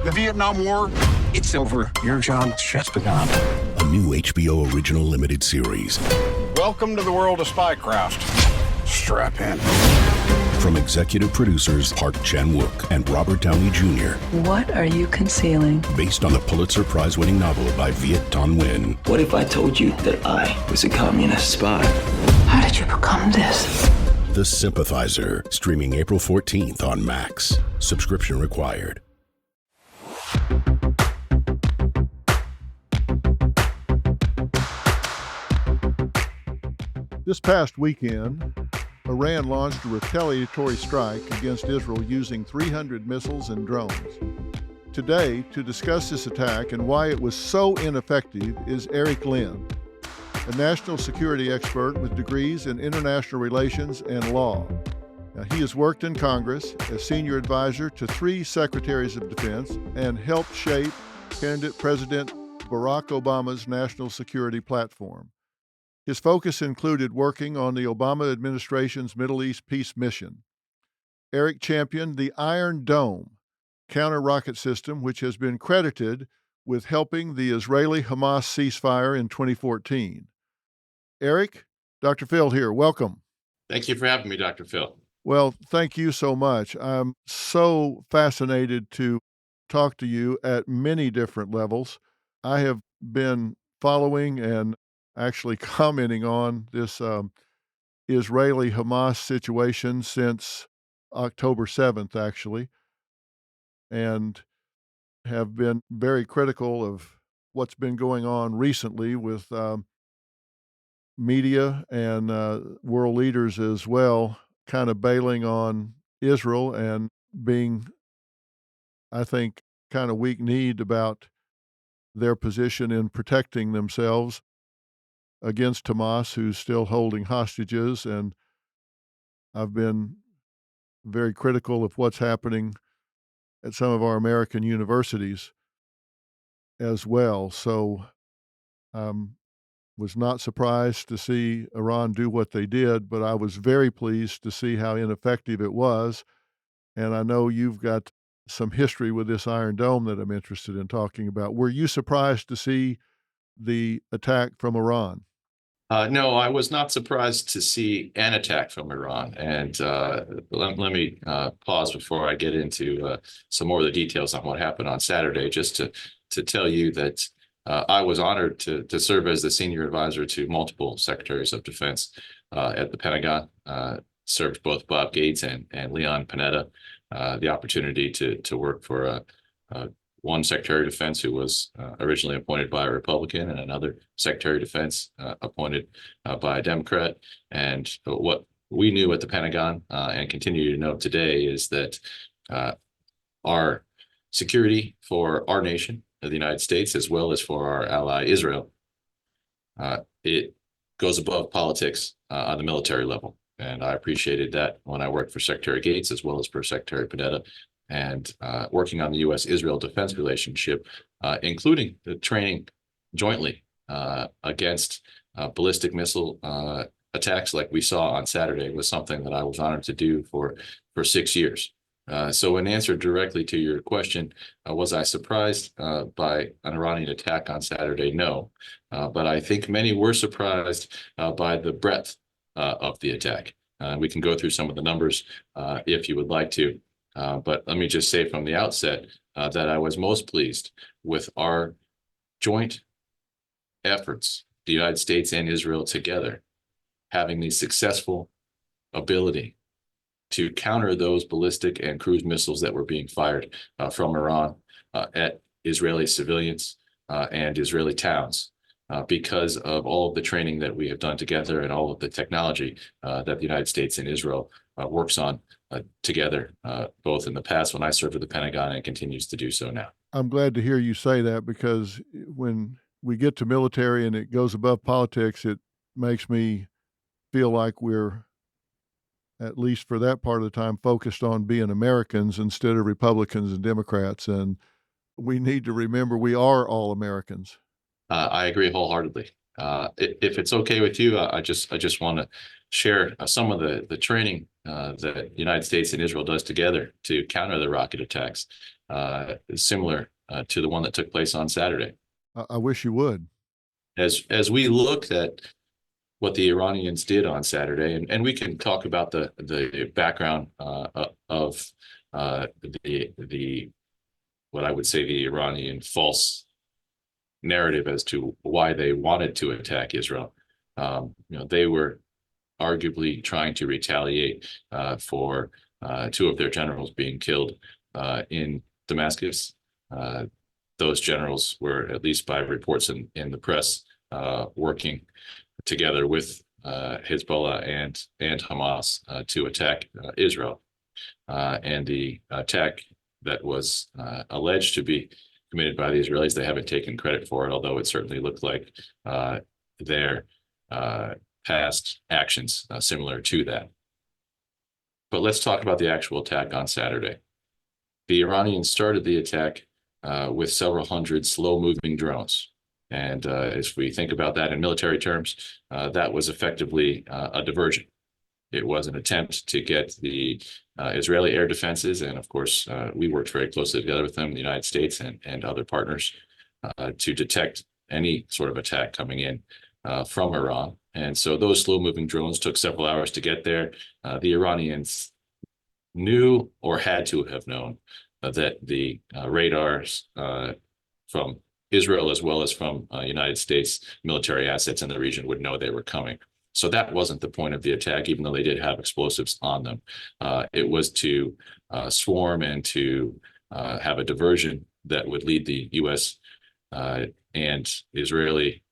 The Vietnam War, it's over. Your job's just begun. A new HBO original limited series. Welcome to the world of spycraft. Strap in. From executive producers Park Chan-wook and Robert Downey Jr. What are you concealing? Based on the Pulitzer Prize-winning novel by Viet Thanh Nguyen. What if I told you that I was a communist spy? How did you become this? The Sympathizer, streaming April 14th on Max. Subscription required. This past weekend, Iran launched a retaliatory strike against Israel using 300 missiles and drones. Today, to discuss this attack and why it was so ineffective, is Lynn, a national security expert with degrees in international relations and law. Now, he has worked in Congress as senior advisor to 3 secretaries of defense and helped shape candidate President Barack Obama's national security platform. His focus included working on the Obama administration's Middle East peace mission. Eric championed the Iron Dome counter-rocket system, which has been credited with helping the Israeli-Hamas ceasefire in 2014. Eric, Dr. Phil here, welcome. Thank you for having me, Dr. Phil. Well, thank you so much. I'm so fascinated to talk to you at many different levels. I have been following and actually commenting on this Israeli-Hamas situation since October 7th, actually, and have been very critical of what's been going on recently with media and world leaders as well, kind of bailing on Israel and being, I think, kind of weak-kneed about their position in protecting themselves against Hamas, who's still holding hostages. And I've been very critical of what's happening at some of our American universities as well. So was not surprised to see Iran do what they did, but I was very pleased to see how ineffective it was. And I know you've got some history with this Iron Dome that I'm interested in talking about. Were you surprised to see the attack from Iran? No, I was not surprised to see an attack from Iran. And let me pause before I get into some more of the details on what happened on Saturday, just to tell you that I was honored to serve as the senior advisor to multiple secretaries of defense at the Pentagon, served both Bob Gates and Leon Panetta, the opportunity to work for one Secretary of Defense who was originally appointed by a Republican and another Secretary of Defense appointed by a Democrat. And what we knew at the Pentagon and continue to know today is that our security for our nation, the United States, as well as for our ally Israel, it goes above politics on the military level. And I appreciated that when I worked for Secretary Gates as well as for Secretary Panetta, and working on the U.S.-Israel defense relationship, including the training jointly against ballistic missile attacks like we saw on Saturday, was something that I was honored to do for 6 years. So in answer directly to your question, was I surprised by an Iranian attack on Saturday? No, but I think many were surprised by the breadth of the attack. We can go through some of the numbers if you would like to. But let me just say from the outset that I was most pleased with our joint efforts, the United States and Israel together, having the successful ability to counter those ballistic and cruise missiles that were being fired from Iran at Israeli civilians and Israeli towns, because of all of the training that we have done together and all of the technology that the United States and Israel works on together, both in the past when I served at the Pentagon and continues to do so now. I'm glad to hear you say that, because when we get to military and it goes above politics, it makes me feel like we're, at least for that part of the time, focused on being Americans instead of Republicans and Democrats. And we need to remember we are all Americans. I agree wholeheartedly. If it's okay with you, I just want to share some of the training that the United States and Israel does together to counter the rocket attacks. similar to the one that took place on Saturday. I wish you would. As we looked at what the Iranians did on Saturday, and we can talk about the background of the what I would say the Iranian false narrative as to why they wanted to attack Israel. They were arguably trying to retaliate for two of their generals being killed in Damascus. Those generals were, at least by reports in the press, working together with Hezbollah and Hamas to attack Israel. And the attack that was alleged to be committed by the Israelis, they haven't taken credit for it, although it certainly looked like their past actions similar to that. But let's talk about the actual attack on Saturday. The Iranians started the attack with several hundred slow-moving drones. And if we think about that in military terms, that was effectively a diversion. It was an attempt to get the Israeli air defenses, and of course, we worked very closely together with them, the United States and other partners, to detect any sort of attack coming in from Iran. And so those slow-moving drones took several hours to get there. The Iranians knew, or had to have known, that the radars from Israel, as well as from United States military assets in the region, would know they were coming. So that wasn't the point of the attack, even though they did have explosives on them. It was to swarm and to have a diversion that would lead the U.S. And Israeli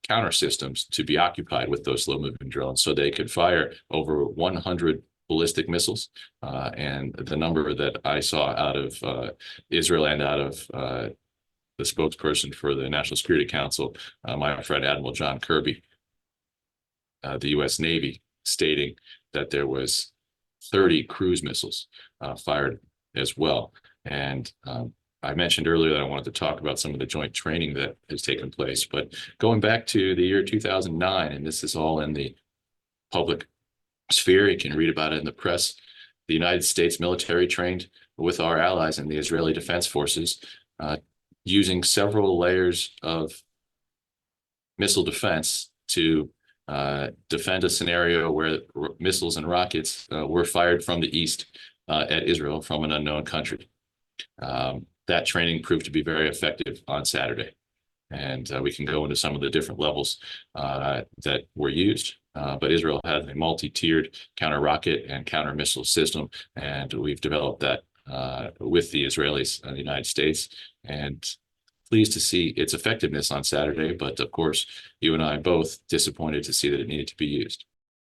counter systems to be occupied with those slow-moving drones, so they could fire over 100 ballistic missiles. And the number that I saw out of Israel and out of the spokesperson for the National Security Council, my friend Admiral John Kirby, the U.S. Navy, stating that there was 30 cruise missiles fired as well. And I mentioned earlier that I wanted to talk about some of the joint training that has taken place. But going back to the year 2009, and this is all in the public sphere, you can read about it in the press, the United States military trained with our allies in the Israeli Defense Forces, using several layers of missile defense to defend a scenario where missiles and rockets were fired from the east at Israel from an unknown country. That training proved to be very effective on Saturday. And we can go into some of the different levels that were used. But Israel has a multi-tiered counter-rocket and counter-missile system, and we've developed that with the Israelis and the United States. And pleased to see its effectiveness on Saturday, but of course, you and I both disappointed to see that it needed to be used.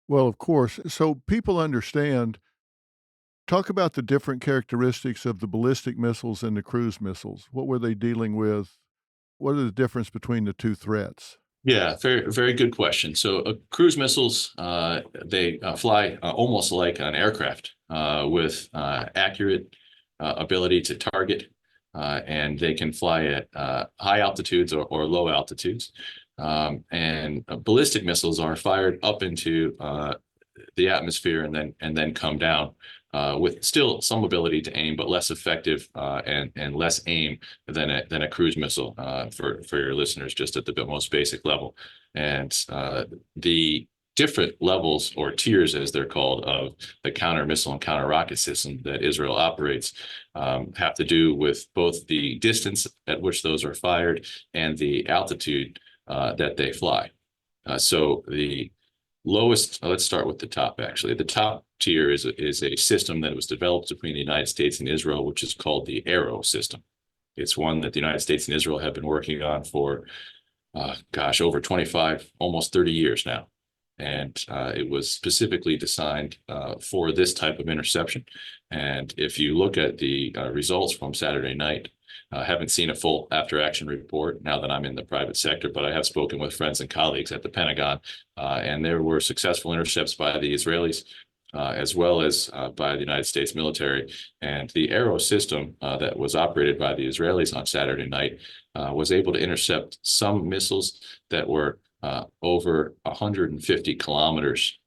Well, of course. So people understand. Talk about the different characteristics of the ballistic missiles and the cruise missiles. What were they dealing with? What are the difference between the two threats? Yeah, very, very good question. So cruise missiles, they fly almost like an aircraft with accurate ability to target, and they can fly at high altitudes or low altitudes. And ballistic missiles are fired up into the atmosphere and then come down with still some ability to aim, but less effective and less aim than a cruise missile for your listeners, just at the most basic level. And the different levels or tiers, as they're called, of the counter missile and counter rocket system that Israel operates have to do with both the distance at which those are fired and the altitude that they fly. So the lowest, let's start with the top, actually. The top tier is a system that was developed between the United States and Israel, which is called the Arrow system. It's one that the United States and Israel have been working on for, over 25, almost 30 years now. And it was specifically designed for this type of interception. And if you look at the results from Saturday night, I haven't seen a full after-action report now that I'm in the private sector, but I have spoken with friends and colleagues at the Pentagon, and there were successful intercepts by the Israelis as well as by the United States military. And the Arrow system that was operated by the Israelis on Saturday night was able to intercept some missiles that were over 150 kilometers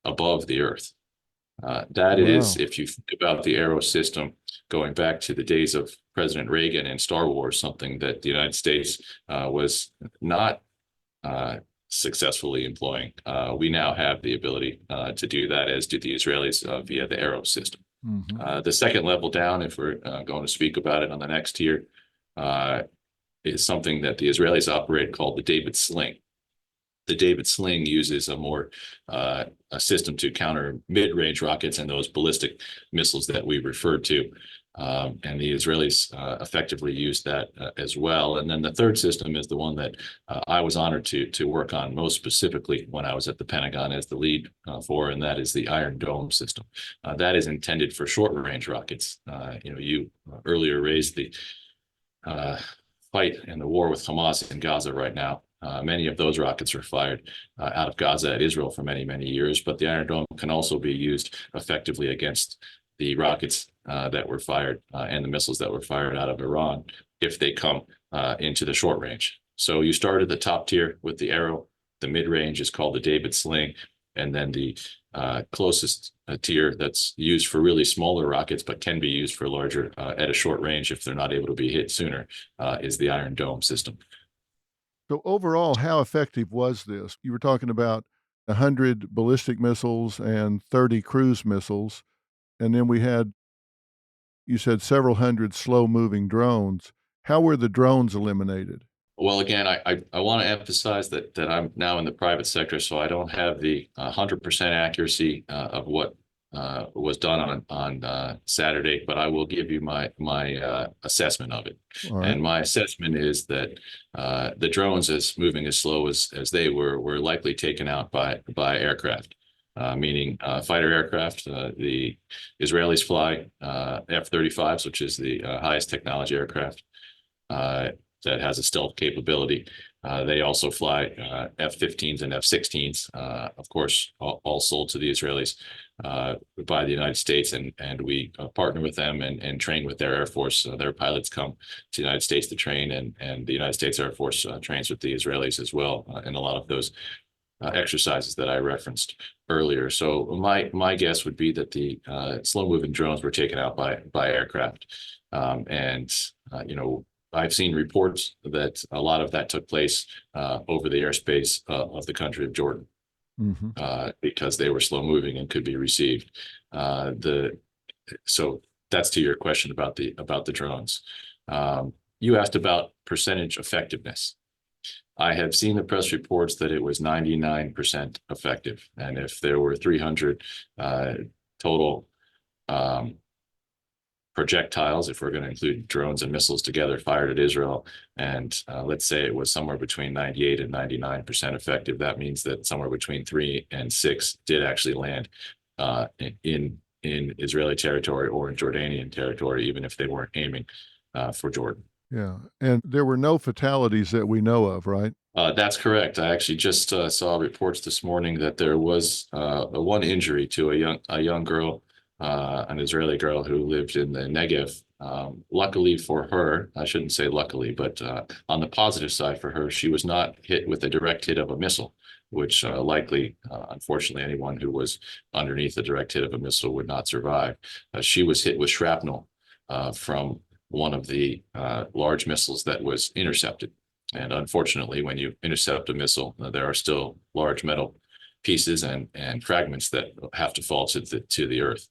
above the Earth. That is, Wow. if you think about the arrow system going back to the days of President Reagan and Star Wars, something that the United States was not successfully employing. We now have the ability to do that, as do the Israelis via the arrow system. The second level down, if we're going to speak about it on the next tier, is something that the Israelis operate called the David Sling. The David Sling uses a system to counter mid-range rockets and those ballistic missiles that we referred to. And the Israelis effectively use that as well. And then the third system is the one that I was honored to work on most specifically when I was at the Pentagon as the lead for, and that is the Iron Dome system. That is intended for short-range rockets. You earlier raised the fight and the war with Hamas in Gaza right now. Many of those rockets were fired out of Gaza at Israel for many, many years, but the Iron Dome can also be used effectively against the rockets that were fired and the missiles that were fired out of Iran if they come into the short range. So you start at the top tier with the arrow. The mid-range is called the David Sling, and then the closest tier that's used for really smaller rockets but can be used for larger at a short range if they're not able to be hit sooner is the Iron Dome system. So overall, how effective was this? You were talking about 100 ballistic missiles and 30 cruise missiles, and then we had, you said, several hundred slow-moving drones. How were the drones eliminated? Well, again, I want to emphasize that I'm now in the private sector, so I don't have the 100% accuracy of what was done on Saturday, but I will give you my assessment of it. All right. And my assessment is that the drones, as moving as slow as they were likely taken out by aircraft, meaning fighter aircraft. The Israelis fly F-35s, which is the highest technology aircraft that has a stealth capability. They also fly F-15s and F-16s, of course, all sold to the Israelis by the United States, and we partner with them and train with their Air Force. Their pilots come to the United States to train, and the United States Air Force trains with the Israelis as well in a lot of those exercises that I referenced earlier. So my guess would be that the slow-moving drones were taken out by aircraft, I've seen reports that a lot of that took place over the airspace of the country of Jordan because they were slow moving and could be received. So that's to your question about the drones. You asked about percentage effectiveness. I have seen the press reports that it was 99% effective, and if there were 300 total projectiles, if we're going to include drones and missiles together, fired at Israel, and let's say it was somewhere between 98 and 99% effective, that means that somewhere between 3 and 6 did actually land in Israeli territory or in Jordanian territory, even if they weren't aiming for Jordan. Yeah, and there were no fatalities that we know of, right? That's correct. I actually just saw reports this morning that there was one injury to a young girl, an Israeli girl who lived in the Negev. Luckily for her, I shouldn't say luckily, but on the positive side for her, she was not hit with a direct hit of a missile, which likely, unfortunately, anyone who was underneath the direct hit of a missile would not survive. She was hit with shrapnel from one of the large missiles that was intercepted. And unfortunately, when you intercept a missile, there are still large metal pieces and fragments that have to fall to the earth.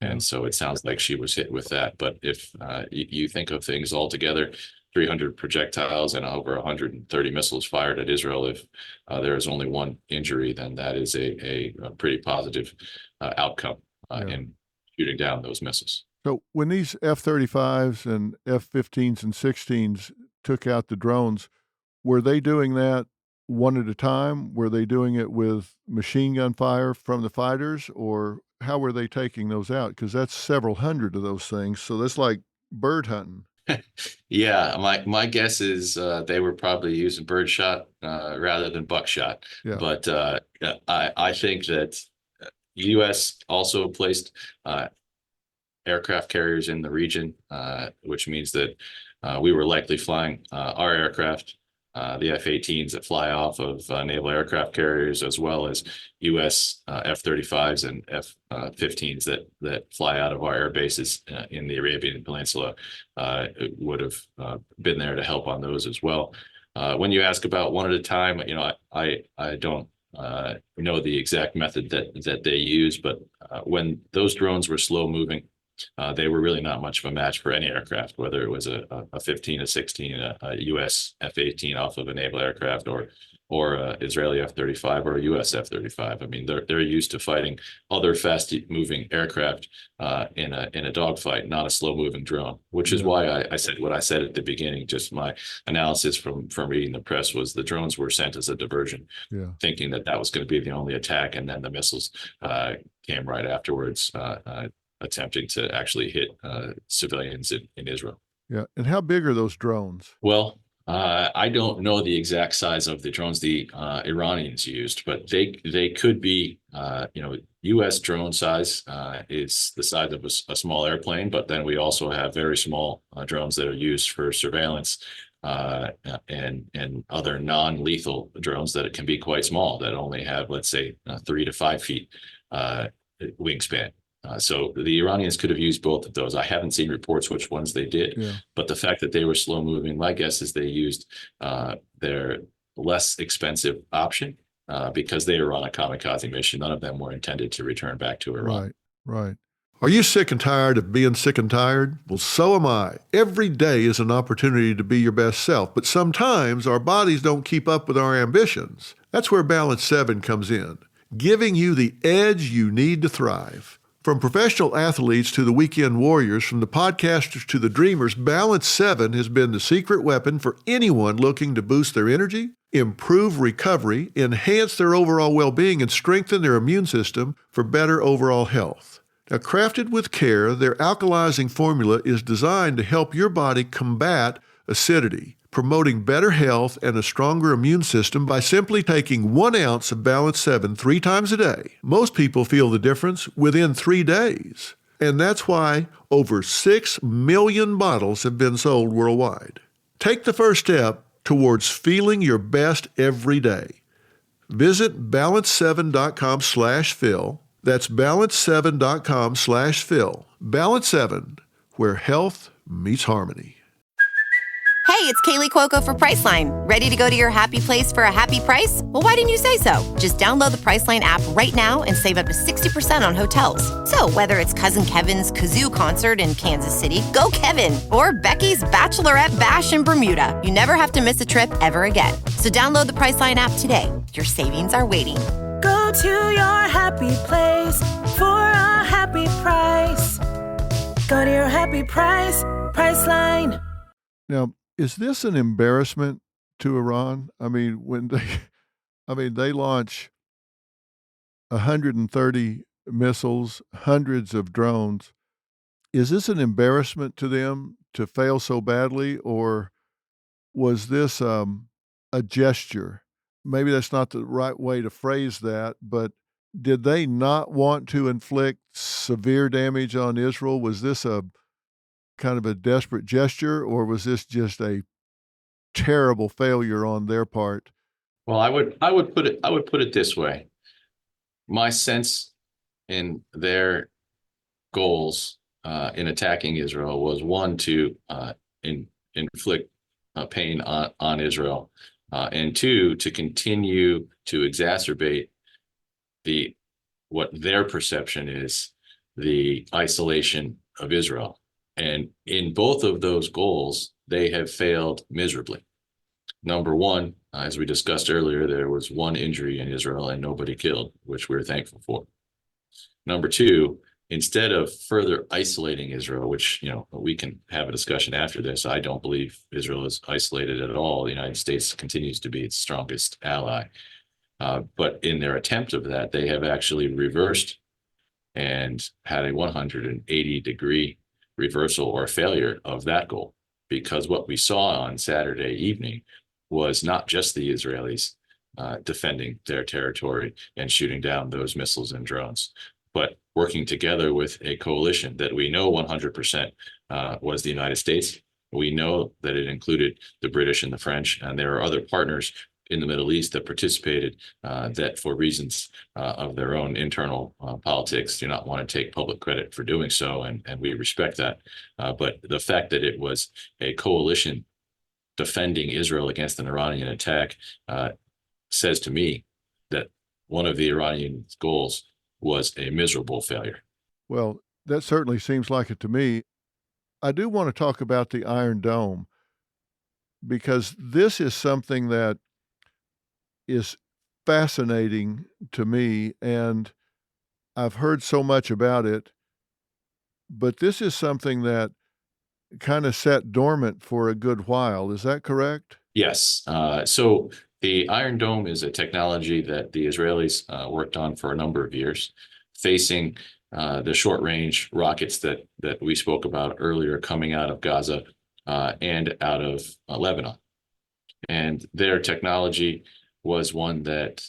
And so it sounds like she was hit with that. But if you think of things altogether, 300 projectiles and over 130 missiles fired at Israel, if there is only one injury, then that is a pretty positive outcome in shooting down those missiles. So when these F-35s and F-15s and 16s took out the drones, were they doing that one at a time? Were they doing it with machine gun fire from the fighters, or how were they taking those out? Because that's several hundred of those things. So that's like bird hunting. Yeah, my guess is they were probably using birdshot rather than buckshot. Yeah. But I think that the U.S. also placed aircraft carriers in the region, which means that we were likely flying our aircraft the F-18s that fly off of naval aircraft carriers, as well as U.S. F-35s and F-15s that fly out of our air bases in the Arabian Peninsula, would have been there to help on those as well. When you ask about one at a time, I don't know the exact method that they use, but when those drones were slow moving, they were really not much of a match for any aircraft, whether it was a 15, a 16, a US F-18 off of a naval aircraft, or a Israeli F-35 or a US F-35. I mean, they're used to fighting other fast-moving aircraft in a dogfight, not a slow-moving drone. Which is why I said what I said at the beginning. Just my analysis from reading the press was the drones were sent as a diversion, thinking that was going to be the only attack, and then the missiles came right afterwards, attempting to actually hit civilians in Israel. Yeah, and how big are those drones? Well, I don't know the exact size of the drones the Iranians used, but they could be, U.S. drone size is the size of a small airplane, but then we also have very small drones that are used for surveillance and other non-lethal drones that can be quite small, that only have, let's say, 3 to 5 feet wingspan. So the Iranians could have used both of those. I haven't seen reports which ones they did, but the fact that they were slow moving, my guess is they used their less expensive option because they were on a kamikaze mission. None of them were intended to return back to Iran. Right. Are you sick and tired of being sick and tired? Well, so am I. Every day is an opportunity to be your best self, but sometimes our bodies don't keep up with our ambitions. That's where Balance 7 comes in, giving you the edge you need to thrive. From professional athletes to the weekend warriors, from the podcasters to the dreamers, Balance 7 has been the secret weapon for anyone looking to boost their energy, improve recovery, enhance their overall well-being, and strengthen their immune system for better overall health. Now, crafted with care, their alkalizing formula is designed to help your body combat acidity, promoting better health and a stronger immune system by simply taking 1 ounce of Balance 7 3 times a day. Most people feel the difference within 3 days. And that's why over 6 million bottles have been sold worldwide. Take the first step towards feeling your best every day. Visit balance7.com/Phil. That's balance7.com/Phil. Balance 7, where health meets harmony. Hey, it's Kaylee Cuoco for Priceline. Ready to go to your happy place for a happy price? Well, why didn't you say so? Just download the Priceline app right now and save up to 60% on hotels. So whether it's Cousin Kevin's Kazoo Concert in Kansas City, go Kevin, or Becky's Bachelorette Bash in Bermuda, you never have to miss a trip ever again. So download the Priceline app today. Your savings are waiting. Go to your happy place for a happy price. Go to your happy price, Priceline. Now, is this an embarrassment to Iran? I mean, they launch 130 missiles, hundreds of drones. Is this an embarrassment to them to fail so badly, or was this a gesture? Maybe that's not the right way to phrase that, but did they not want to inflict severe damage on Israel? Was this a kind of a desperate gesture, or was this just a terrible failure on their part? Well, I would put it this way. My sense in their goals in attacking Israel was, one, to inflict pain on Israel, and two, to continue to exacerbate what their perception is the isolation of Israel. And in both of those goals, they have failed miserably. Number one, as we discussed earlier, there was 1 injury in Israel and nobody killed, which we're thankful for. Number two, instead of further isolating Israel, which, we can have a discussion after this, I don't believe Israel is isolated at all. The United States continues to be its strongest ally. But in their attempt of that, they have actually reversed and had a 180-degree reversal or failure of that goal, because what we saw on Saturday evening was not just the Israelis defending their territory and shooting down those missiles and drones, but working together with a coalition that we know 100% was the United States, We know that it included the British and the French, and there are other partners in the Middle East that participated that for reasons of their own internal politics do not want to take public credit for doing so, and we respect that. But the fact that it was a coalition defending Israel against an Iranian attack says to me that one of the Iranian goals was a miserable failure. Well, that certainly seems like it to me. I do want to talk about the Iron Dome because this is something that is fascinating to me, and I've heard so much about it, but this is something that kind of sat dormant for a good while. Is that correct? Yes. So the Iron Dome is a technology that the Israelis worked on for a number of years, facing the short-range rockets that we spoke about earlier coming out of Gaza and out of Lebanon. And their technology was one that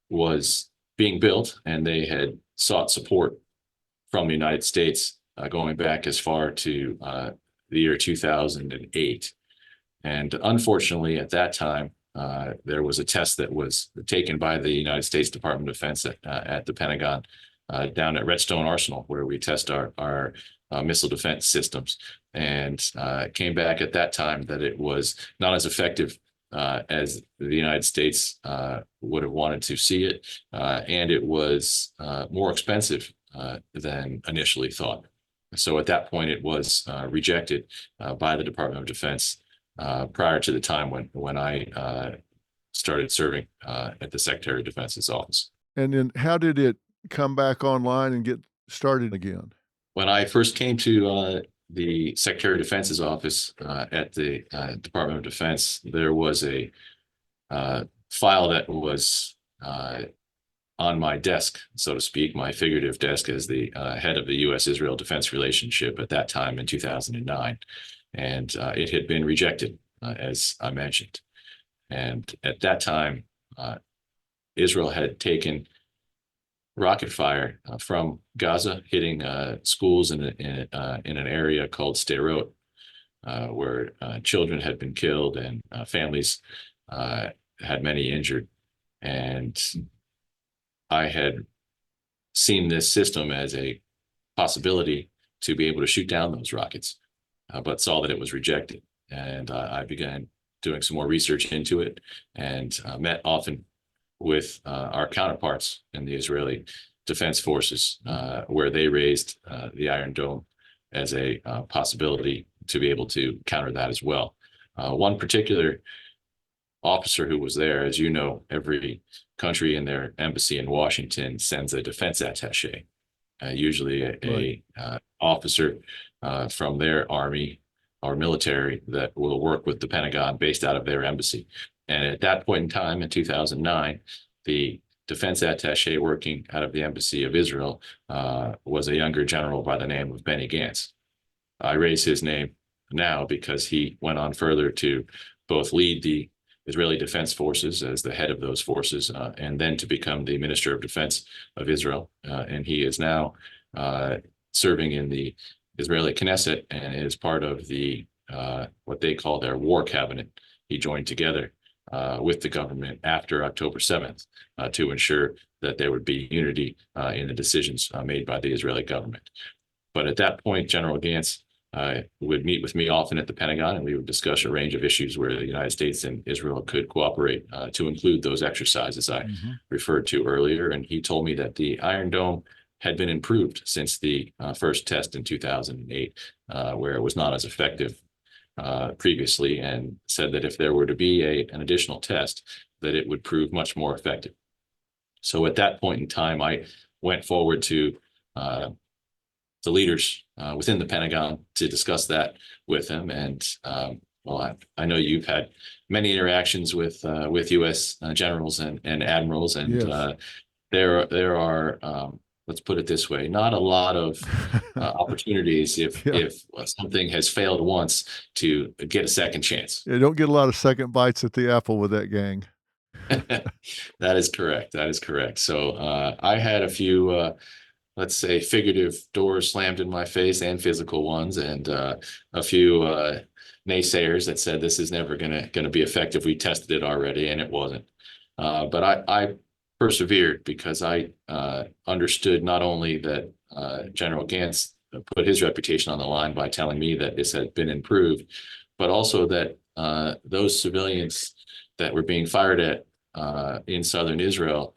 was being built, and they had sought support from the United States going back as far to the year 2008. And unfortunately, at that time, there was a test that was taken by the United States Department of Defense at the Pentagon down at Redstone Arsenal, where we test our missile defense systems, and came back at that time that it was not as effective as the United States would have wanted to see it, and it was more expensive than initially thought. So at that point, it was rejected by the Department of Defense prior to the time when I started serving at the Secretary of Defense's office. And then how did it come back online and get started again? When I first came to the Secretary of Defense's office at the Department of Defense, there was a file that was on my desk, so to speak, my figurative desk as the head of the U.S.-Israel defense relationship at that time in 2009. And it had been rejected, as I mentioned. And at that time, Israel had taken rocket fire from Gaza, hitting schools in an area called Sderot, where children had been killed and families had many injured. And I had seen this system as a possibility to be able to shoot down those rockets, but saw that it was rejected. And I began doing some more research into it and met often with our counterparts in the Israeli Defense Forces, where they raised the Iron Dome as a possibility to be able to counter that as well. One particular officer who was there, as you know, every country in their embassy in Washington sends a defense attaché, usually a officer from their army or military that will work with the Pentagon based out of their embassy. And at that point in time, in 2009, the defense attaché working out of the Embassy of Israel was a younger general by the name of Benny Gantz. I raise his name now because he went on further to both lead the Israeli Defense Forces as the head of those forces, and then to become the Minister of Defense of Israel. And he is now serving in the Israeli Knesset and is part of the what they call their war cabinet. He joined together with the government after October 7th to ensure that there would be unity in the decisions made by the Israeli government. But at that point, General Gantz would meet with me often at the Pentagon, and we would discuss a range of issues where the United States and Israel could cooperate to include those exercises I referred to earlier. And he told me that the Iron Dome had been improved since the first test in 2008, where it was not as effective previously, and said that if there were to be an additional test, that it would prove much more effective. So at that point in time, I went forward to the leaders within the Pentagon to discuss that with him. And well, I know you've had many interactions with U.S. generals and admirals, and Yes. There are let's put it this way, not a lot of opportunities if something has failed once to get a second chance. You don't get a lot of second bites at the apple with that gang. That is correct. That is correct. So I had a few, let's say, figurative doors slammed in my face and physical ones, and a few naysayers that said this is never going to be effective. We tested it already, and it wasn't. But I persevered because I understood not only that General Gantz put his reputation on the line by telling me that this had been improved, but also that those civilians that were being fired at in southern Israel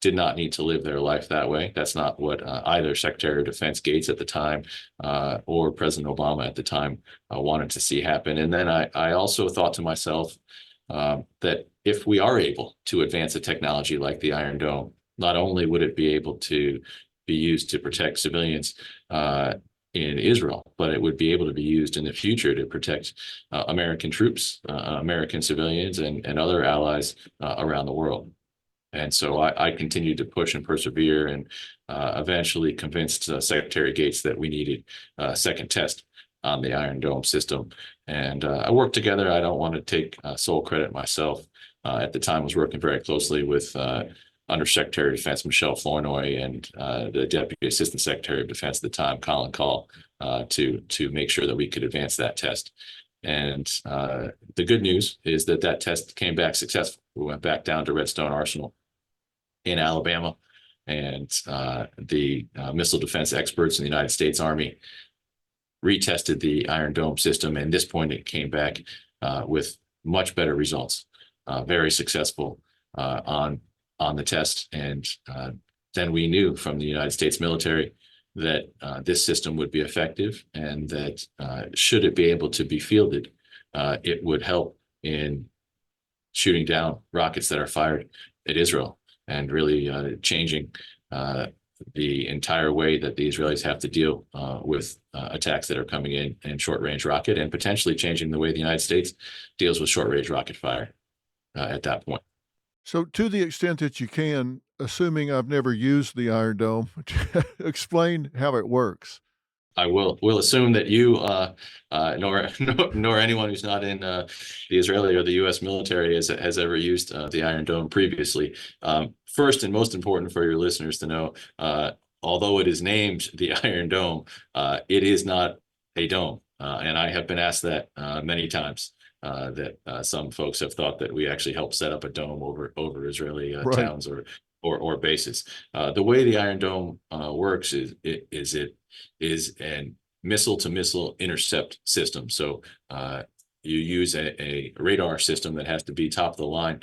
did not need to live their life that way. That's not what either Secretary of Defense Gates at the time or President Obama at the time wanted to see happen. And then I also thought to myself that if we are able to advance a technology like the Iron Dome, not only would it be able to be used to protect civilians in Israel, but it would be able to be used in the future to protect American troops, American civilians, and other allies around the world. And so I continued to push and persevere, and eventually convinced Secretary Gates that we needed a second test on the Iron Dome system. And I worked together. I don't want to take sole credit myself. At the time, I was working very closely with Undersecretary of Defense Michelle Flournoy and the Deputy Assistant Secretary of Defense at the time, Colin Call, to make sure that we could advance that test. And the good news is that that test came back successful. We went back down to Redstone Arsenal in Alabama, and the missile defense experts in the United States Army retested the Iron Dome system, and at this point it came back with much better results, very successful on the test. And then we knew from the United States military that this system would be effective, and that should it be able to be fielded, it would help in shooting down rockets that are fired at Israel, and really changing the entire way that the Israelis have to deal with attacks that are coming in short-range rocket, and potentially changing the way the United States deals with short-range rocket fire at that point. So to the extent that you can, assuming I've never used the Iron Dome, explain how it works. I will assume that you nor anyone who's not in the Israeli or the U.S. military has ever used the Iron Dome previously. First and most important for your listeners to know, although it is named the Iron Dome, it is not a dome, and I have been asked that many times. That some folks have thought that we actually helped set up a dome over Israeli Right. towns or bases. The way the Iron Dome works is it is a missile-to-missile intercept system. So you use a radar system that has to be top of the line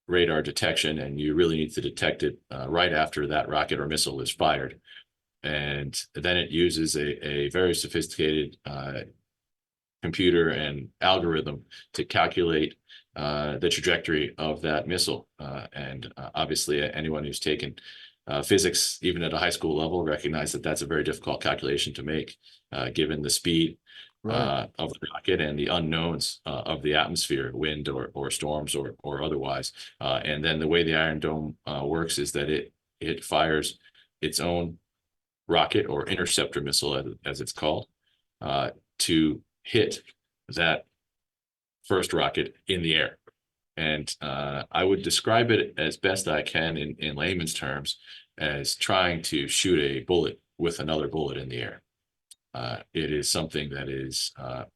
radar detection, and you really need to detect it right after that rocket or missile is fired. And then it uses a very sophisticated computer and algorithm to calculate the trajectory of that missile. And obviously, anyone who's taken physics, even at a high school level, recognize that that's a very difficult calculation to make, given the speed Right. of the rocket and the unknowns of the atmosphere, wind or storms or otherwise. And then the way the Iron Dome works is that it fires its own rocket or interceptor missile, as it's called, to hit that first rocket in the air. And I would describe it as best I can in layman's terms as trying to shoot a bullet with another bullet in the air. It is something that is an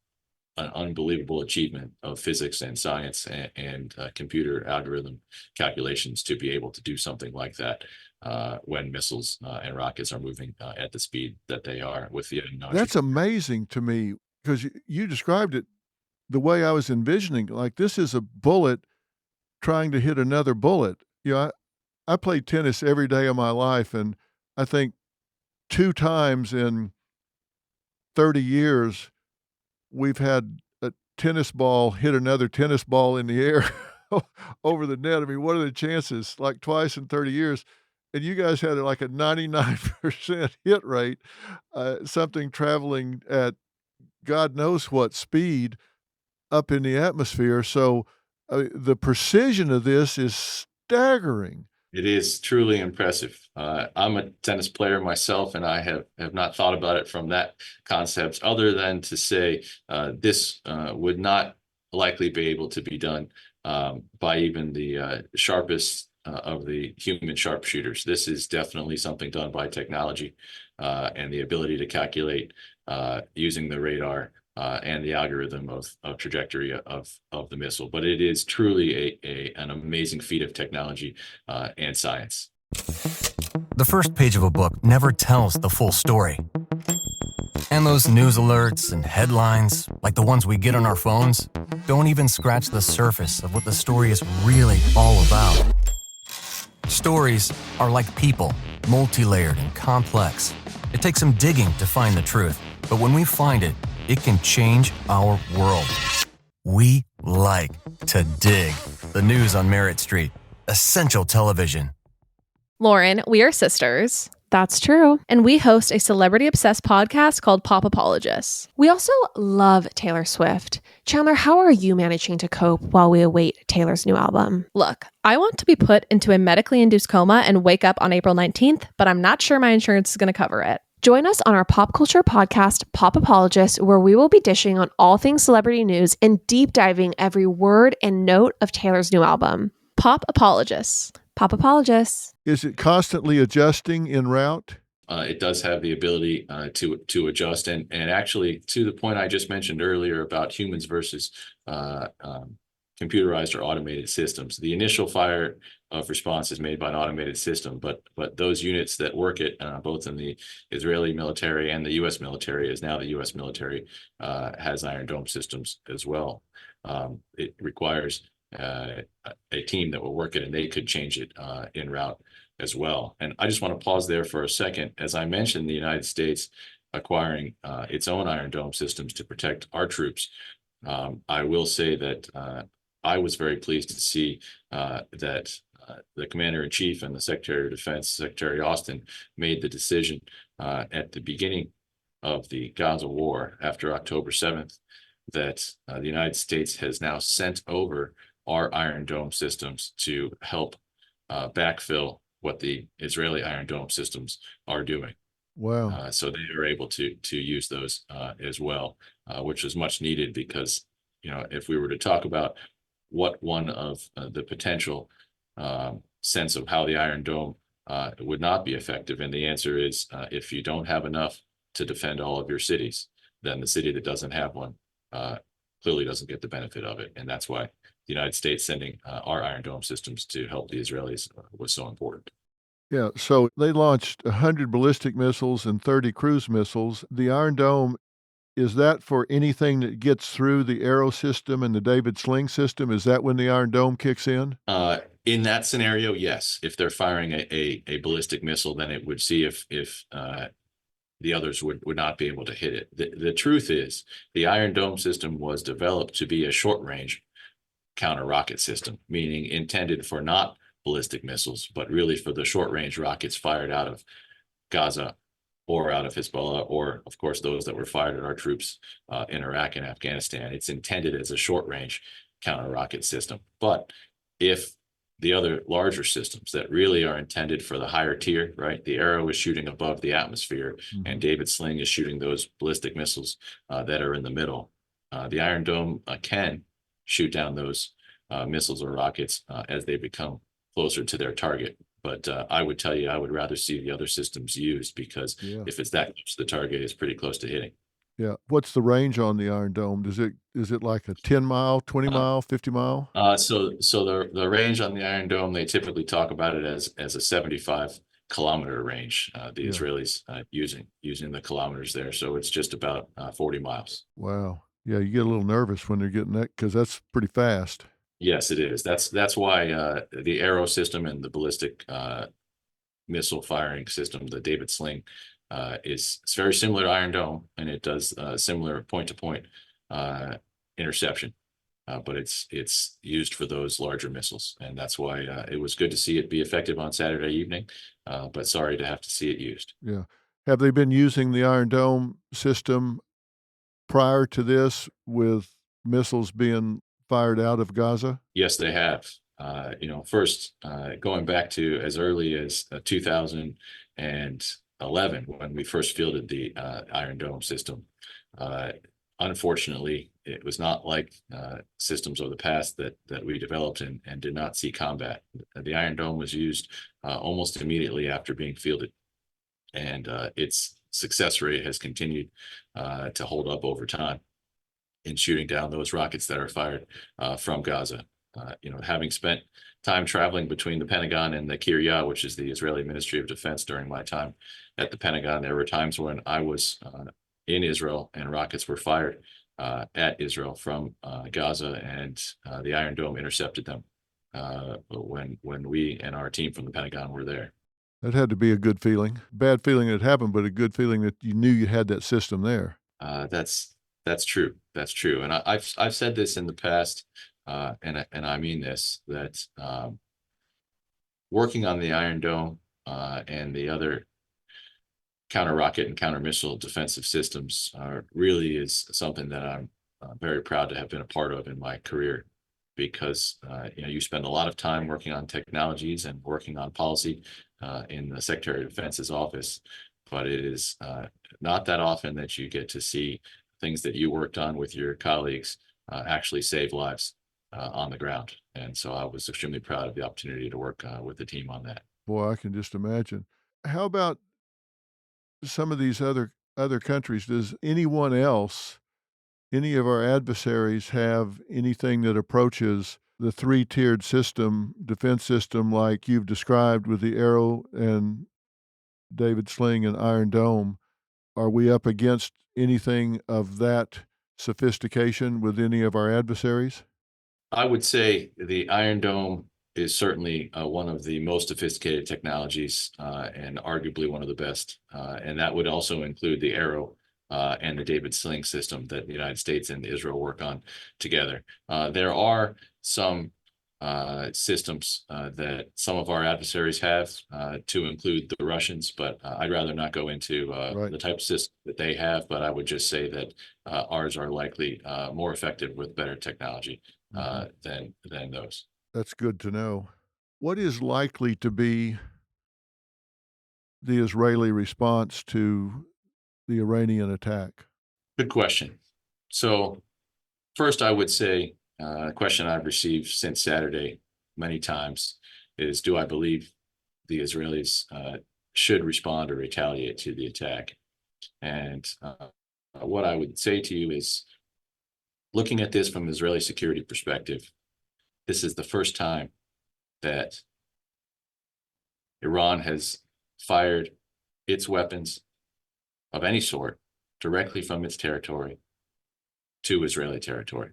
unbelievable achievement of physics and science and computer algorithm calculations to be able to do something like that when missiles and rockets are moving at the speed that they are with the unknown. That's amazing to me, because you described it the way I was envisioning. Like, this is a bullet trying to hit another bullet. I played tennis every day of my life, and I think 2 times in 30 years we've had a tennis ball hit another tennis ball in the air over the net. I mean, what are the chances? Like, twice in 30 years. And you guys had like a 99% hit rate, something traveling at God knows what speed up in the atmosphere. So the precision of this is staggering. It is truly impressive. I'm a tennis player myself, and I have not thought about it from that concept, other than to say this would not likely be able to be done by even the sharpest of the human sharpshooters. This is definitely something done by technology and the ability to calculate using the radar and the algorithm of trajectory of the missile. But it is truly an amazing feat of technology and science. The first page of a book never tells the full story. And those news alerts and headlines, like the ones we get on our phones, don't even scratch the surface of what the story is really all about. Stories are like people, multi-layered and complex. It takes some digging to find the truth, but when we find it, it can change our world. We like to dig. The news on Merritt Street. Essential television. Lauren, we are sisters. That's true. And we host a celebrity-obsessed podcast called Pop Apologists. We also love Taylor Swift. Chandler, how are you managing to cope while we await Taylor's new album? Look, I want to be put into a medically induced coma and wake up on April 19th, but I'm not sure my insurance is going to cover it. Join us on our pop culture podcast, Pop Apologists, where we will be dishing on all things celebrity news and deep diving every word and note of Taylor's new album. Pop Apologists. Pop Apologists. Is it constantly adjusting en route? It does have the ability to adjust, and actually, to the point I just mentioned earlier about humans versus computerized or automated systems. The initial fire of response is made by an automated system, but those units that work it, both in the Israeli military and the U.S. military, as now the U.S. military has Iron Dome systems as well. It requires a team that will work it, and they could change it en route as well. And I just want to pause there for a second. As I mentioned, the United States acquiring its own Iron Dome systems to protect our troops. I will say that I was very pleased to see that the Commander-in-Chief and the Secretary of Defense, Secretary Austin, made the decision at the beginning of the Gaza war after October 7th that the United States has now sent over our Iron Dome systems to help backfill what the Israeli Iron Dome systems are doing. Wow. So they are able to use those as well, which is much needed because, if we were to talk about what one of the potential sense of how the Iron Dome would not be effective, and the answer is if you don't have enough to defend all of your cities, then the city that doesn't have one clearly doesn't get the benefit of it. And that's why the United States sending our Iron Dome systems to help the Israelis was so important. Yeah, so they launched 100 ballistic missiles and 30 cruise missiles. The Iron Dome, is that for anything that gets through the Arrow system and the David Sling system? Is that when the Iron Dome kicks in? In that scenario, yes. If they're firing a ballistic missile, then it would see if the others would not be able to hit it. The truth is, the Iron Dome system was developed to be a short-range counter rocket system, meaning intended for not ballistic missiles, but really for the short-range rockets fired out of Gaza or out of Hezbollah, or of course those that were fired at our troops in Iraq and Afghanistan. It's intended as a short-range counter rocket system. But if the other larger systems that really are intended for the higher tier, right? The Arrow is shooting above the atmosphere, and David Sling is shooting those ballistic missiles that are in the middle. The Iron Dome can shoot down those missiles or rockets as they become closer to their target. But I would tell you, I would rather see the other systems used because if it's that close to the target, it's pretty close to hitting. Yeah. What's the range on the Iron Dome? Is it like a 10-mile, 20-mile, 50-mile? So the range on the Iron Dome, they typically talk about it as a 75-kilometer range. The Israelis using the kilometers there, so it's just about 40 miles. Wow. Yeah, you get a little nervous when they're getting that because that's pretty fast. Yes, it is. That's why the Arrow system and the ballistic missile firing system, the David Sling, it's very similar to Iron Dome, and it does similar point-to-point interception, but it's used for those larger missiles, and that's why it was good to see it be effective on Saturday evening, but sorry to have to see it used. Yeah. Have they been using the Iron Dome system prior to this with missiles being fired out of Gaza? Yes, they have. First, going back to as early as 2011, when we first fielded the Iron Dome system. Unfortunately, it was not like systems of the past that we developed and did not see combat. The Iron Dome was used almost immediately after being fielded, and its success rate has continued to hold up over time. in shooting down those rockets that are fired from Gaza. Having spent time traveling between the Pentagon and the Kiryat, which is the Israeli Ministry of Defense during my time at the Pentagon, there were times when I was in Israel and rockets were fired at Israel from Gaza, and the Iron Dome intercepted them when we and our team from the Pentagon were there. That had to be a good feeling. Bad feeling that it happened, but a good feeling that you knew you had that system there. That's true. That's true. And I've said this in the past, and I mean this, that working on the Iron Dome and the other counter rocket and counter missile defensive systems really is something that I'm very proud to have been a part of in my career, because you spend a lot of time working on technologies and working on policy in the Secretary of Defense's office, but it is not that often that you get to see things that you worked on with your colleagues actually save lives on the ground. And so I was extremely proud of the opportunity to work with the team on that. Boy, I can just imagine. How about some of these other countries? Does anyone else, any of our adversaries, have anything that approaches the three-tiered system, defense system, like you've described with the Arrow and David Sling and Iron Dome? Are we up against anything of that sophistication with any of our adversaries? I would say the Iron Dome is certainly one of the most sophisticated technologies and arguably one of the best. And that would also include the Arrow and the David Sling system that the United States and Israel work on together. There are some systems that some of our adversaries have, to include the Russians, but I'd rather not go into the type of system that they have. But I would just say that ours are likely more effective with better technology than those. That's good to know. What is likely to be the Israeli response to the Iranian attack? Good question. So first, I would say a question I've received since Saturday many times is, do I believe the Israelis should respond or retaliate to the attack? And what I would say to you is, looking at this from an Israeli security perspective, this is the first time that Iran has fired its weapons of any sort directly from its territory to Israeli territory.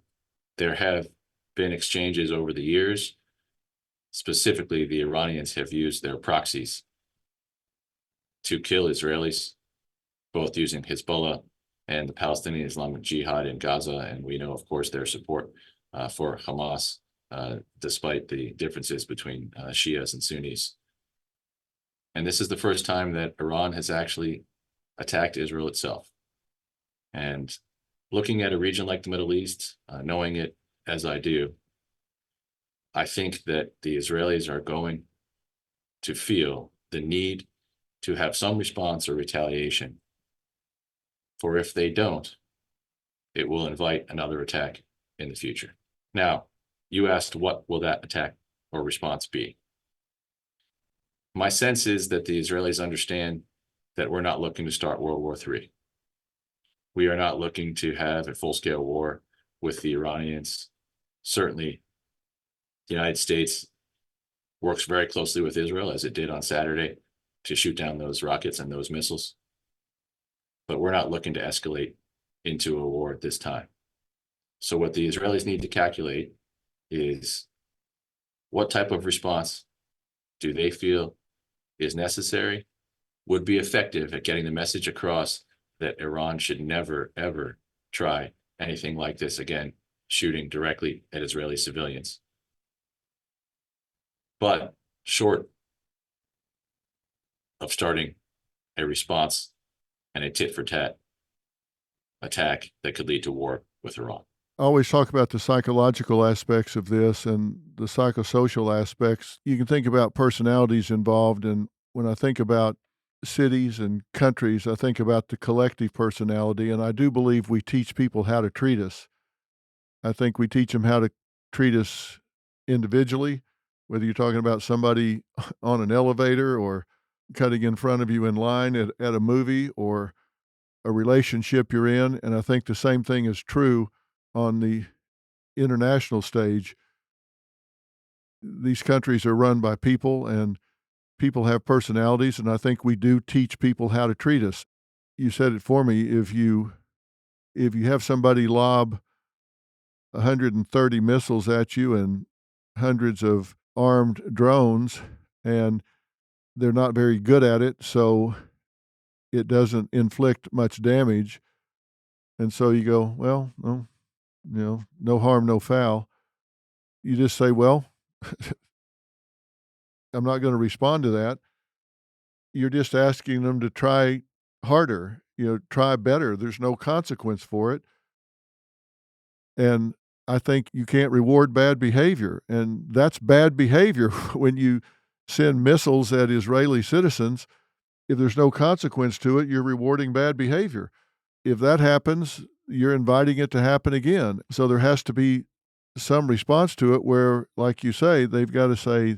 There have been exchanges over the years. Specifically, the Iranians have used their proxies to kill Israelis, both using Hezbollah and the Palestinian Islamic Jihad in Gaza. And we know, of course, their support for Hamas, despite the differences between Shias and Sunnis. And this is the first time that Iran has actually attacked Israel itself. And looking at a region like the Middle East, knowing it as I do, I think that the Israelis are going to feel the need to have some response or retaliation. For if they don't, it will invite another attack in the future. Now, you asked, what will that attack or response be? My sense is that the Israelis understand that we're not looking to start World War III. We are not looking to have a full-scale war with the Iranians. Certainly, the United States works very closely with Israel, as it did on Saturday, to shoot down those rockets and those missiles. But we're not looking to escalate into a war at this time. So what the Israelis need to calculate is, what type of response do they feel is necessary, would be effective at getting the message across that Iran should never, ever try anything like this again, shooting directly at Israeli civilians. But short of starting a response and a tit-for-tat attack that could lead to war with Iran. I always talk about the psychological aspects of this and the psychosocial aspects. You can think about personalities involved, and when I think about cities and countries, I think about the collective personality, and I do believe we teach people how to treat us. I think we teach them how to treat us individually, whether you're talking about somebody on an elevator or cutting in front of you in line at a movie or a relationship you're in. And I think the same thing is true on the international stage, these countries are run by people, and people have personalities, and I think we do teach people how to treat us. You said it for me. If you have somebody lob 130 missiles at you and hundreds of armed drones, and they're not very good at it, so it doesn't inflict much damage. And so you go, well, no, no harm, no foul. You just say, well, I'm not going to respond to that. You're just asking them to try harder, try better. There's no consequence for it. And I think you can't reward bad behavior. And that's bad behavior when you send missiles at Israeli citizens. If there's no consequence to it, you're rewarding bad behavior. If that happens, you're inviting it to happen again. So there has to be some response to it where, like you say, they've got to say,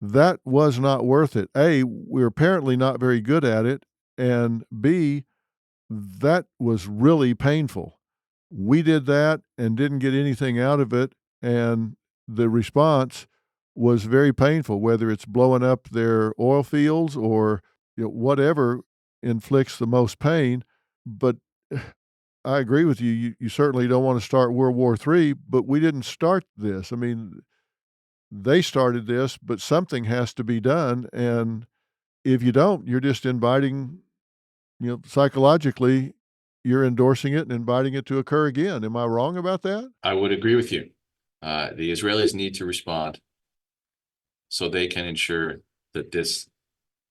that was not worth it. A, we're apparently not very good at it. And B, that was really painful. We did that and didn't get anything out of it. And the response was very painful, whether it's blowing up their oil fields or whatever inflicts the most pain. But I agree with you. You certainly don't want to start World War III, but we didn't start this. I mean, they started this, but something has to be done. And if you don't, you're just inviting, psychologically, you're endorsing it and inviting it to occur again. Am I wrong about that? I would agree with you. The Israelis need to respond so they can ensure that this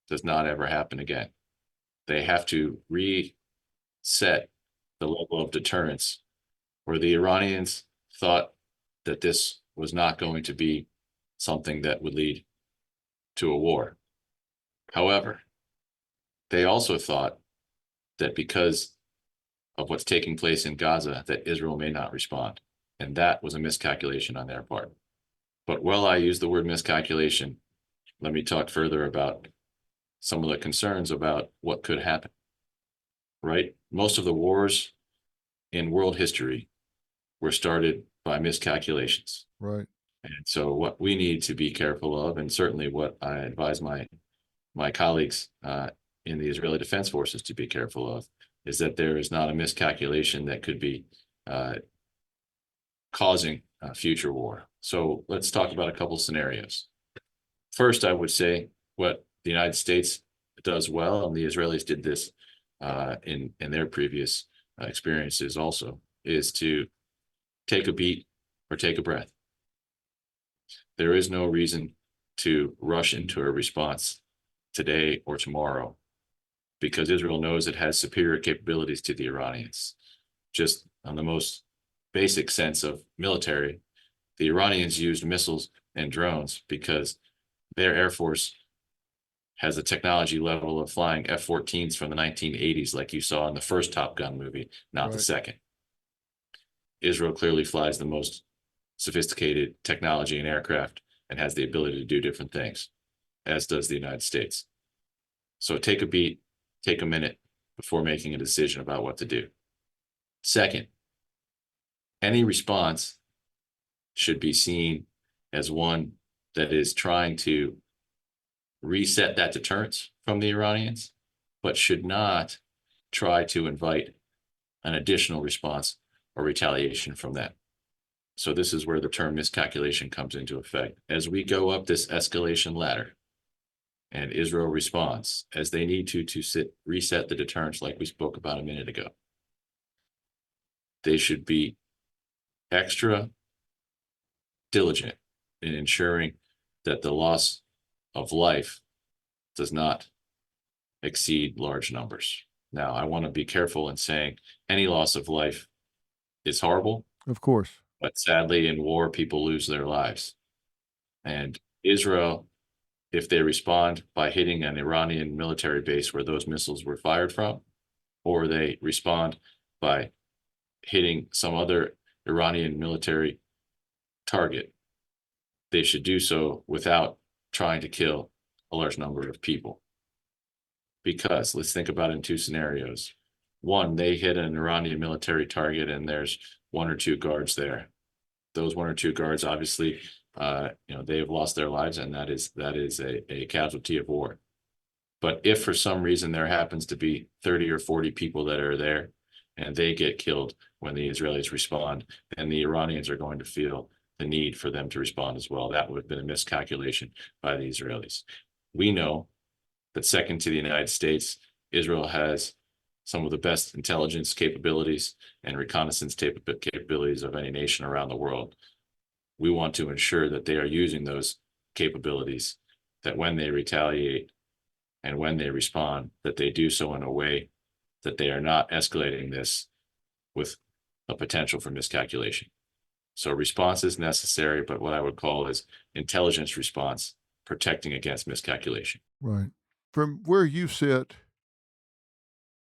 does not ever happen again. They have to reset the level of deterrence where the Iranians thought that this was not going to be something that would lead to a war. However, they also thought that because of what's taking place in Gaza, that Israel may not respond. And that was a miscalculation on their part. But while I use the word miscalculation, let me talk further about some of the concerns about what could happen, right? Most of the wars in world history were started by miscalculations. Right. And so what we need to be careful of, and certainly what I advise my colleagues in the Israeli Defense Forces to be careful of, is that there is not a miscalculation that could be causing future war. So let's talk about a couple scenarios. First, I would say what the United States does well, and the Israelis did this in their previous experiences also, is to take a beat or take a breath. There is no reason to rush into a response today or tomorrow, because Israel knows it has superior capabilities to the Iranians. Just on the most basic sense of military, the Iranians used missiles and drones because their Air Force has a technology level of flying F-14s from the 1980s, like you saw in the first Top Gun movie, not the second. Israel clearly flies the most sophisticated technology in aircraft and has the ability to do different things, as does the United States. So take a beat, take a minute before making a decision about what to do. Second, any response should be seen as one that is trying to reset that deterrence from the Iranians, but should not try to invite an additional response or retaliation from them. So this is where the term miscalculation comes into effect. As we go up this escalation ladder and Israel responds as they need to reset the deterrence like we spoke about a minute ago, they should be extra diligent in ensuring that the loss of life does not exceed large numbers. Now, I want to be careful in saying any loss of life is horrible. Of course. But sadly, in war, people lose their lives. And Israel, if they respond by hitting an Iranian military base where those missiles were fired from, or they respond by hitting some other Iranian military target, they should do so without trying to kill a large number of people. Because let's think about it in two scenarios. One, they hit an Iranian military target and there's one or two guards there. Those one or two guards, obviously, they have lost their lives, and that is a casualty of war. But if for some reason there happens to be 30 or 40 people that are there and they get killed when the Israelis respond, then the Iranians are going to feel the need for them to respond as well. That would have been a miscalculation by the Israelis. We know that second to the United States, Israel has some of the best intelligence capabilities and reconnaissance capabilities of any nation around the world. We want to ensure that they are using those capabilities, that when they retaliate and when they respond, that they do so in a way that they are not escalating this with a potential for miscalculation. So response is necessary, but what I would call is intelligence response, protecting against miscalculation. Right. From where you sit,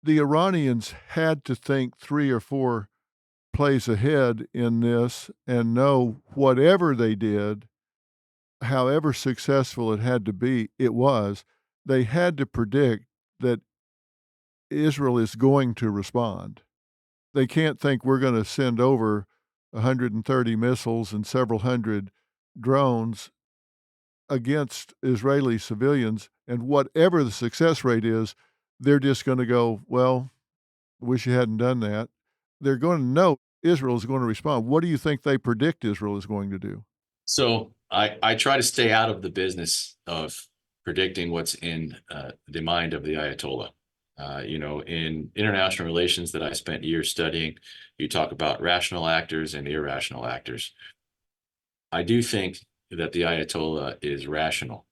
the Iranians had to think 3 or 4 plays ahead in this and know whatever they did, however successful it had to be, they had to predict that Israel is going to respond. They can't think we're going to send over 130 missiles and several hundred drones against Israeli civilians, and whatever the success rate is, they're just going to go, well, wish you hadn't done that. They're going to know Israel is going to respond. What do you think they predict Israel is going to do? So I try to stay out of the business of predicting what's in the mind of the Ayatollah. In international relations that I spent years studying, you talk about rational actors and irrational actors. I do think that the Ayatollah is rational.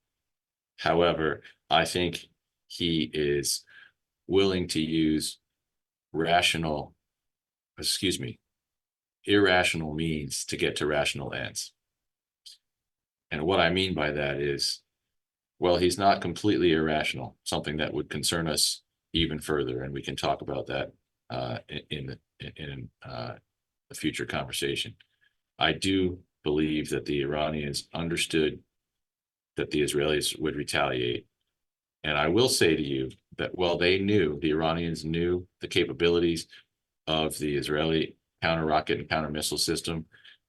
However, I think he is willing to use irrational means to get to rational ends. And what I mean by that is, well, he's not completely irrational, something that would concern us even further. And we can talk about that in a future conversation. I do believe that the Iranians understood that the Israelis would retaliate. And I will say to you that, the Iranians knew the capabilities of the Israeli counter-rocket and counter-missile system.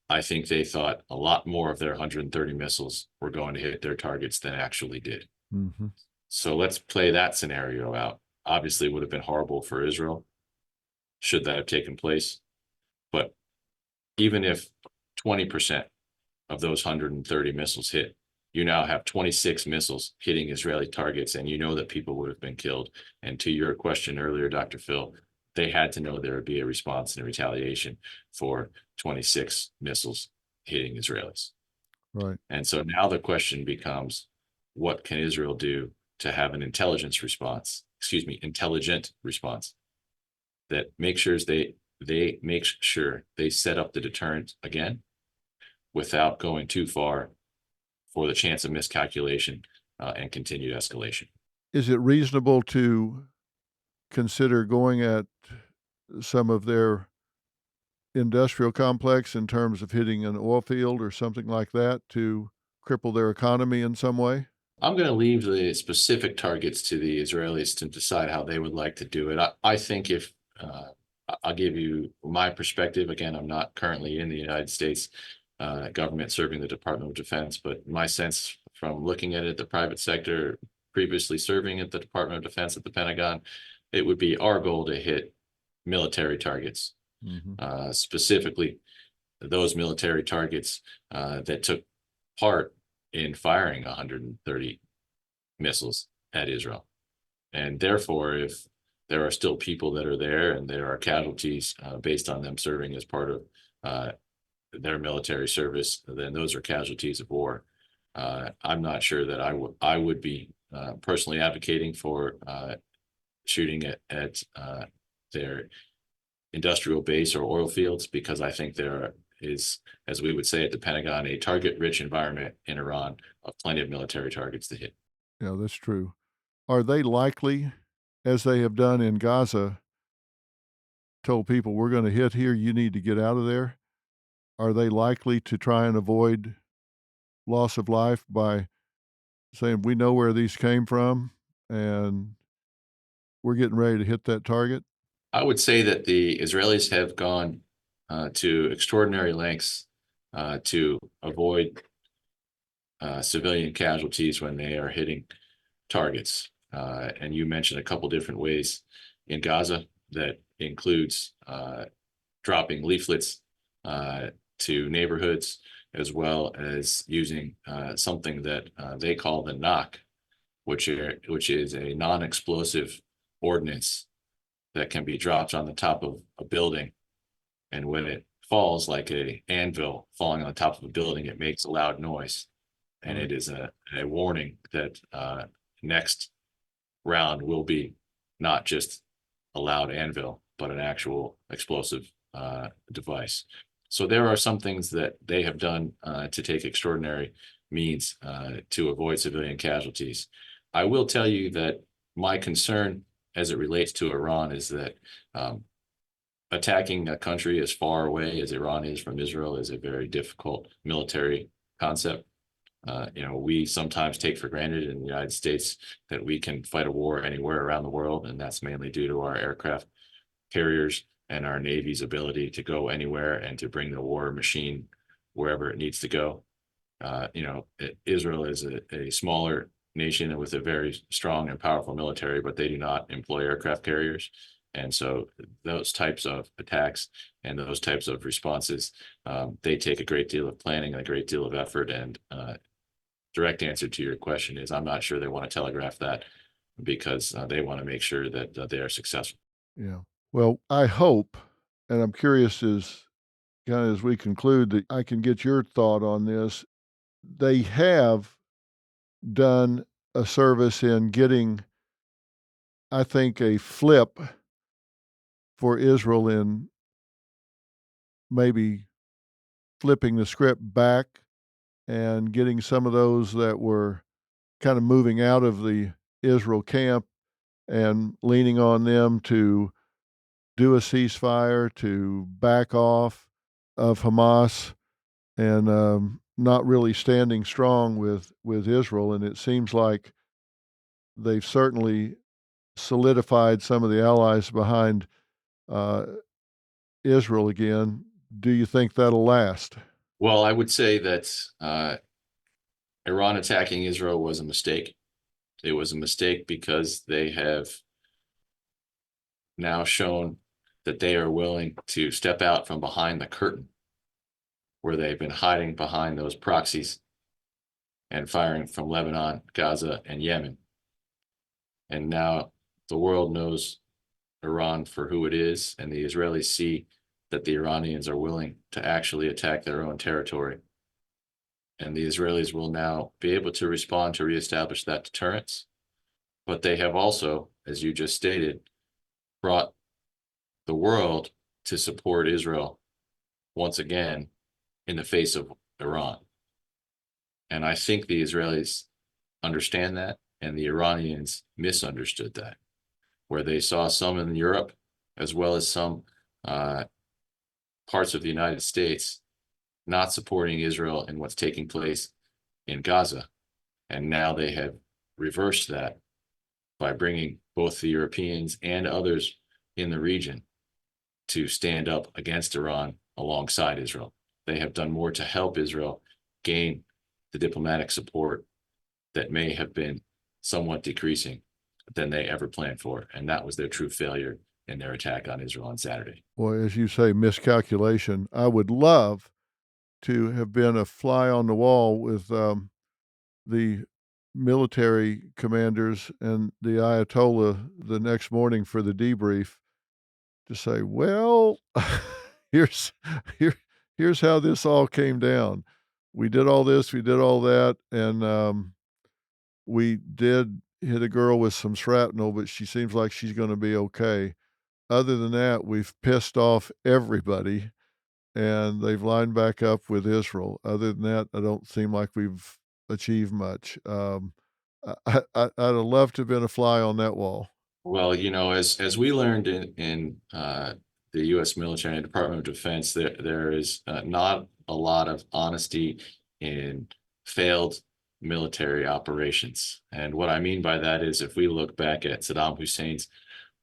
I think they thought a lot more of their 130 missiles were going to hit their targets than actually did. Mm-hmm. So let's play that scenario out. Obviously, it would have been horrible for Israel should that have taken place. But even if 20% of those 130 missiles hit, you now have 26 missiles hitting Israeli targets, and you know that people would have been killed. And to your question earlier, Dr. Phil, they had to know there would be a response and a retaliation for 26 missiles hitting Israelis. Right. And so now the question becomes, what can Israel do to have an intelligent response that makes sure they set up the deterrent again without going too far for the chance of miscalculation and continued escalation. Is it reasonable to consider going at some of their industrial complex in terms of hitting an oil field or something like that to cripple their economy in some way? I'm going to leave the specific targets to the Israelis to decide how they would like to do it. I think if I'll give you my perspective. Again, I'm not currently in the United States government serving the Department of Defense, but my sense from looking at it, the private sector, previously serving at the Department of Defense at the Pentagon, it would be our goal to hit military targets, specifically those military targets that took part in firing 130 missiles at Israel. And therefore, if there are still people that are there and there are casualties based on them serving as part of their military service, then those are casualties of war. I'm not sure that I would be personally advocating for shooting at their industrial base or oil fields, because I think there is, as we would say at the Pentagon, a target-rich environment in Iran of plenty of military targets to hit. Yeah, that's true. Are they likely, as they have done in Gaza, told people, we're going to hit here, you need to get out of there? Are they likely to try and avoid loss of life by saying, we know where these came from and we're getting ready to hit that target? I would say that the Israelis have gone to extraordinary lengths to avoid civilian casualties when they are hitting targets. And you mentioned a couple different ways in Gaza that includes dropping leaflets to neighborhoods, as well as using something that they call the knock, which is a non-explosive ordnance that can be dropped on the top of a building. And when it falls, like a anvil falling on the top of a building, it makes a loud noise. And it is a warning that next round will be not just a loud anvil, but an actual explosive device. So there are some things that they have done to take extraordinary means to avoid civilian casualties. I will tell you that my concern as it relates to Iran is that attacking a country as far away as Iran is from Israel is a very difficult military concept. We sometimes take for granted in the United States that we can fight a war anywhere around the world, and that's mainly due to our aircraft carriers and our Navy's ability to go anywhere and to bring the war machine wherever it needs to go. Israel is a smaller nation with a very strong and powerful military, but they do not employ aircraft carriers. And so those types of attacks and those types of responses, they take a great deal of planning and a great deal of effort. And direct answer to your question is I'm not sure they want to telegraph that because they want to make sure that they are successful. Yeah. Well, I hope, and I'm curious as we conclude, that I can get your thought on this. They have done a service in getting, I think, a flip for Israel in maybe flipping the script back and getting some of those that were kind of moving out of the Israel camp and leaning on them to do a ceasefire, to back off of Hamas, and not really standing strong with Israel. And it seems like they've certainly solidified some of the allies behind Israel again. Do you think that'll last? Well, I would say that Iran attacking Israel was a mistake. It was a mistake because they have now shown that they are willing to step out from behind the curtain where they've been hiding behind those proxies and firing from Lebanon, Gaza, and Yemen. And now the world knows Iran for who it is, and the Israelis see that the Iranians are willing to actually attack their own territory. And the Israelis will now be able to respond to reestablish that deterrence. But they have also, as you just stated, brought the world to support Israel once again in the face of Iran. And I think the Israelis understand that, and the Iranians misunderstood that, where they saw some in Europe as well as some parts of the United States not supporting Israel in what's taking place in Gaza. And now they have reversed that by bringing both the Europeans and others in the region to stand up against Iran alongside Israel. They have done more to help Israel gain the diplomatic support that may have been somewhat decreasing than they ever planned for. And that was their true failure in their attack on Israel on Saturday. Well, as you say, miscalculation. I would love to have been a fly on the wall with the military commanders and the Ayatollah the next morning for the debrief to say, well, here's how this all came down. We did all this, we did all that, and we did hit a girl with some shrapnel, but she seems like she's going to be okay. Other than that, we've pissed off everybody, and they've lined back up with Israel. Other than that, I don't seem like we've achieved much. I'd have loved to have been a fly on that wall. Well, as we learned in the U.S. military and Department of Defense, there is not a lot of honesty in failed military operations. And what I mean by that is if we look back at Saddam Hussein's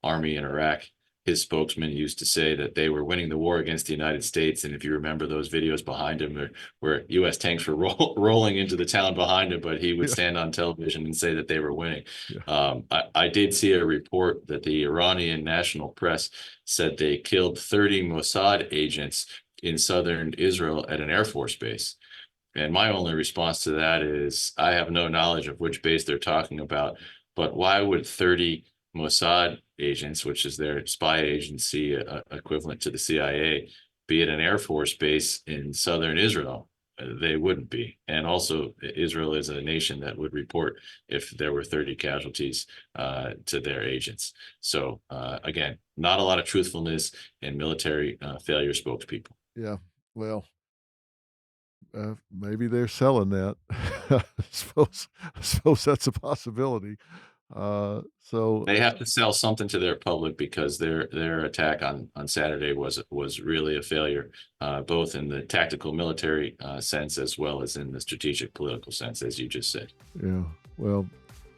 army in Iraq, his spokesman used to say that they were winning the war against the United States. And if you remember those videos behind him where U.S. tanks were rolling into the town behind him, but he would stand on television and say that they were winning. I did see a report that the Iranian national press said they killed 30 Mossad agents in southern Israel at an Air Force base. And my only response to that is I have no knowledge of which base they're talking about, but why would 30 Mossad agents, which is their spy agency equivalent to the CIA, be at an Air Force base in southern Israel? They wouldn't be. And also, Israel is a nation that would report if there were 30 casualties to their agents. So again, not a lot of truthfulness in military failure spokespeople. Yeah, well, maybe they're selling that. I suppose that's a possibility. So they have to sell something to their public because their attack on Saturday was really a failure, both in the tactical military sense as well as in the strategic political sense, as you just said. Yeah. Well,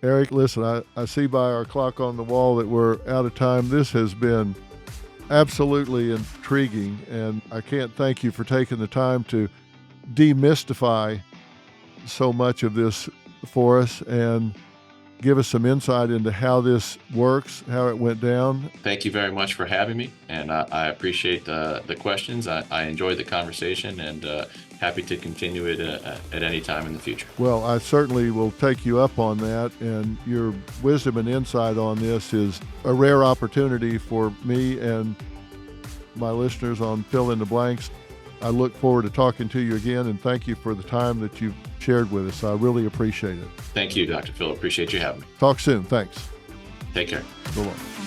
Eric, listen, I see by our clock on the wall that we're out of time. This has been absolutely intriguing, and I can't thank you for taking the time to demystify so much of this for us and give us some insight into how this works, how it went down. Thank you very much for having me, and I appreciate the questions. I enjoyed the conversation, and happy to continue it at any time in the future. Well, I certainly will take you up on that, and your wisdom and insight on this is a rare opportunity for me and my listeners on Fill in the Blanks. I look forward to talking to you again, and thank you for the time that you've shared with us. I really appreciate it. Thank you, Dr. Phil. Appreciate you having me. Talk soon. Thanks. Take care. So long.